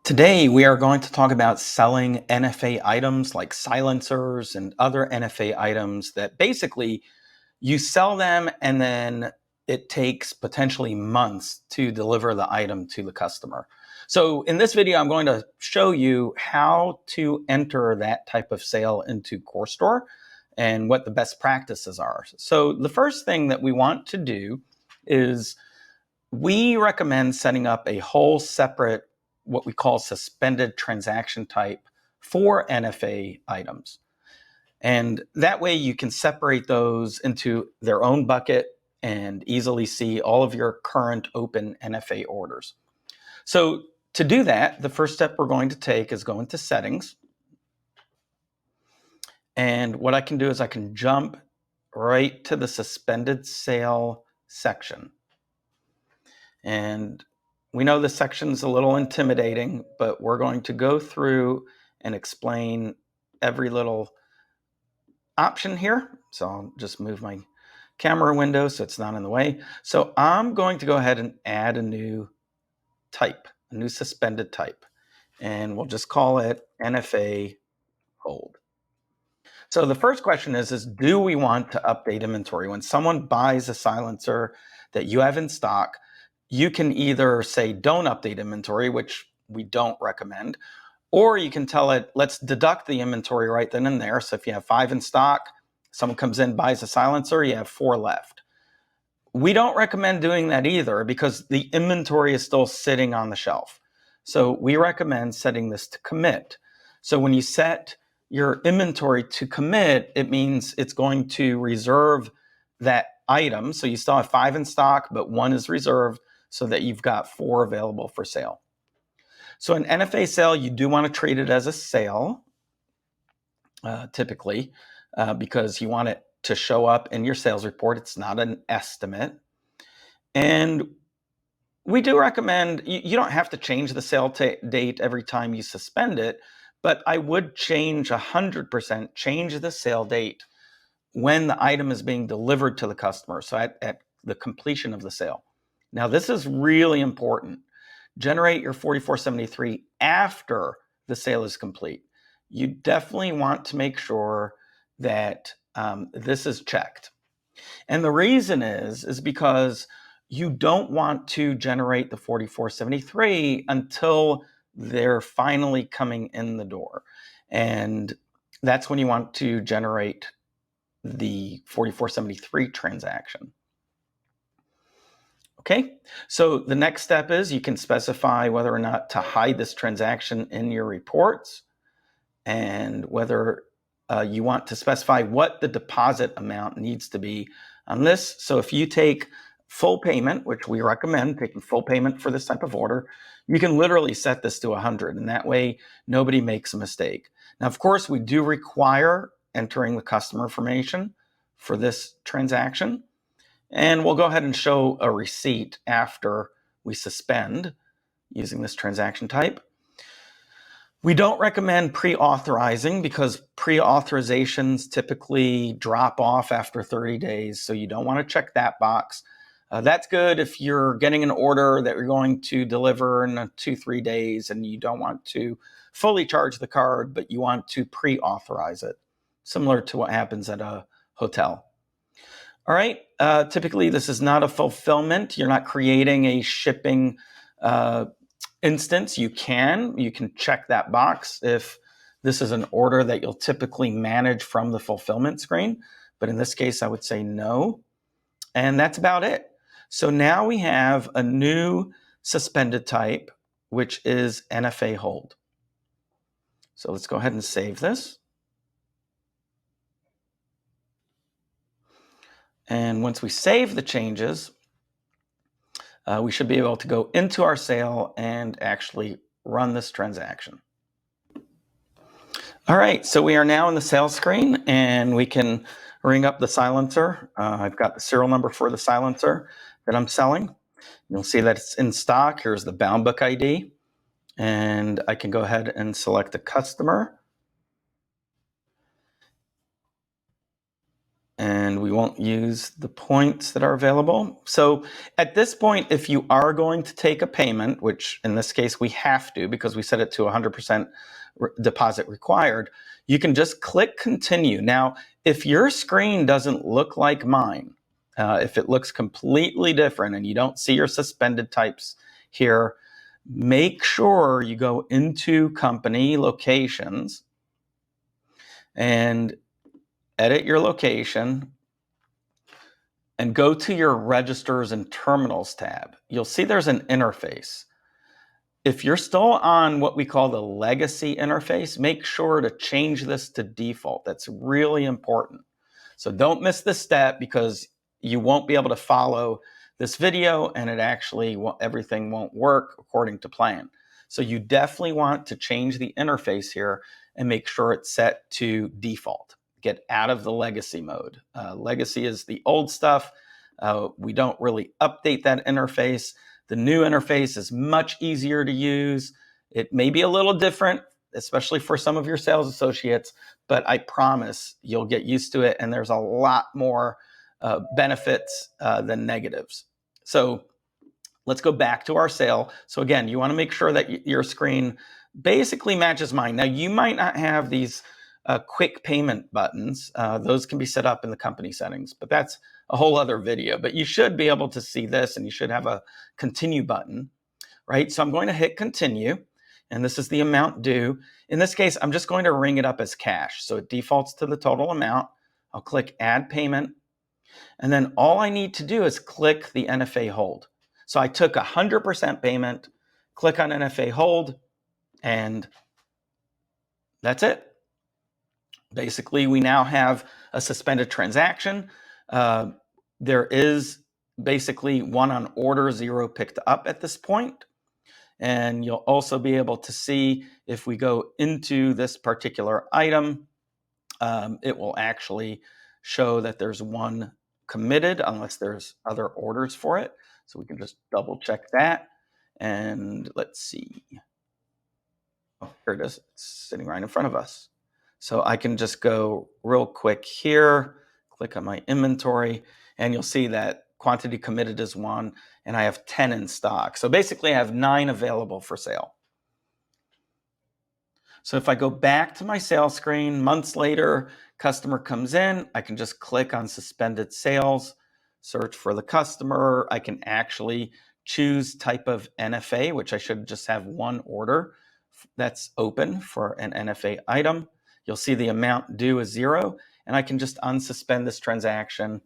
Today, we are going to talk about selling NFA items like silencers and other NFA items that basically you sell them and then it takes potentially months to deliver the item to the customer. So in this video, I'm going to show you how to enter that type of sale into coreSTORE and what the best practices are. So the first thing that we want to do is we recommend setting up a whole separate, what we call suspended transaction type for NFA items. And that way you can separate those into their own bucket and easily see all of your current open NFA orders. So to do that, the first step we're going to take is go into settings. And what I can do is I can jump right to the suspended sale section. And we know this section's a little intimidating, but we're going to go through and explain every little option here. So I'll just move my camera window so it's not in the way. So I'm going to go ahead and add a new type, a new suspended type, and we'll just call it NFA hold. So the first question is do we want to update inventory? When someone buys a silencer that you have in stock, you can either say don't update inventory, which we don't recommend, or you can tell it, let's deduct the inventory right then and there. So if you have 5 in stock, someone comes in, buys a silencer, you have 4 left. We don't recommend doing that either because the inventory is still sitting on the shelf. So we recommend setting this to commit. So when you set your inventory to commit, it means it's going to reserve that item. So you still have 5 in stock, but 1 is reserved so that you've got 4 available for sale. So an NFA sale, you do want to treat it as a sale, typically, because you want it to show up in your sales report. It's not an estimate. And we do recommend, you don't have to change the sale date every time you suspend it, but I would change 100%, change the sale date when the item is being delivered to the customer, so at the completion of the sale. Now, this is really important. Generate your 4473 after the sale is complete. You definitely want to make sure that this is checked. And the reason is because you don't want to generate the 4473 until they're finally coming in the door. And that's when you want to generate the 4473 transaction. Okay, so the next step is you can specify whether or not to hide this transaction in your reports and whether you want to specify what the deposit amount needs to be on this. So if you take full payment, which we recommend taking full payment for this type of order, you can literally set this to 100, and that way nobody makes a mistake. Now, of course, we do require entering the customer information for this transaction. And we'll go ahead and show a receipt after we suspend using this transaction type. We don't recommend pre-authorizing because pre-authorizations typically drop off after 30 days, so you don't want to check that box. That's good if you're getting an order that you're going to deliver in 2-3 days and you don't want to fully charge the card, but you want to pre-authorize it, similar to what happens at a hotel. All right, typically this is not a fulfillment. You're not creating a shipping instance. You can check that box if this is an order that you'll typically manage from the fulfillment screen. But in this case, I would say no. And that's about it. So now we have a new suspended type, which is NFA hold. So let's go ahead and save this. And once we save the changes, we should be able to go into our sale and actually run this transaction. All right, so we are now in the sales screen and we can ring up the silencer. I've got the serial number for the silencer that I'm selling. You'll see that it's in stock. Here's the bound book ID. And I can go ahead and select the customer. and we won't use the points that are available. So at this point, if you are going to take a payment, which in this case we have to because we set it to 100% deposit required, you can just click continue. Now, if your screen doesn't look like mine, if it looks completely different and you don't see your suspended types here, make sure you go into company locations and edit your location and go to your registers and terminals tab. You'll see there's an interface. If you're still on what we call the legacy interface, make sure to change this to default. That's really important. So don't miss this step because you won't be able to follow this video and everything won't work according to plan. So you definitely want to change the interface here and make sure it's set to default. Get out of the legacy mode. Legacy is the old stuff. We don't really update that interface. The new interface is much easier to use. It may be a little different, especially for some of your sales associates, but I promise you'll get used to it, and there's a lot more benefits than negatives. So let's go back to our sale. So again, you want to make sure that your screen basically matches mine. Now, you might not have these quick payment buttons. Those can be set up in the company settings, but that's a whole other video. But you should be able to see this, and you should have a continue button, right? So I'm going to hit continue, and this is the amount due. In this case, I'm just going to ring it up as cash. So it defaults to the total amount. I'll click add payment, and then all I need to do is click the NFA hold. So I took 100% payment, click on NFA hold, and that's it. Basically, we now have a suspended transaction. There is basically 1 on order, 0 picked up at this point. And you'll also be able to see if we go into this particular item, it will actually show that there's 1 committed unless there's other orders for it. So we can just double check that. And let's see. Oh, here it is. It's sitting right in front of us. So I can just go real quick here, click on my inventory, and you'll see that quantity committed is 1, and I have 10 in stock. So basically I have 9 available for sale. So if I go back to my sales screen, months later, customer comes in, I can just click on suspended sales, search for the customer. I can actually choose type of NFA, which I should just have 1 order that's open for an NFA item. You'll see the amount due is 0, and I can just unsuspend this transaction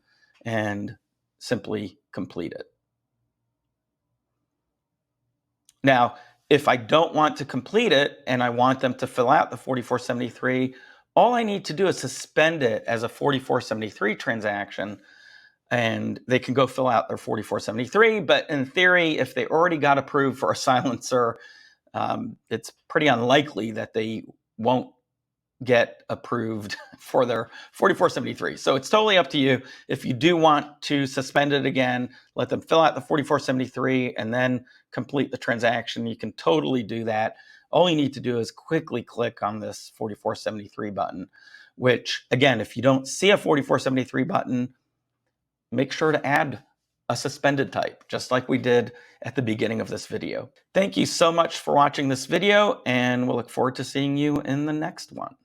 and simply complete it. Now, if I don't want to complete it and I want them to fill out the 4473, all I need to do is suspend it as a 4473 transaction, and they can go fill out their 4473. But in theory, if they already got approved for a silencer, it's pretty unlikely that they won't get approved for their 4473. So it's totally up to you. If you do want to suspend it again, let them fill out the 4473 and then complete the transaction, you can totally do that. All you need to do is quickly click on this 4473 button, which again, if you don't see a 4473 button, make sure to add a suspended type, just like we did at the beginning of this video. Thank you so much for watching this video, and we'll look forward to seeing you in the next one.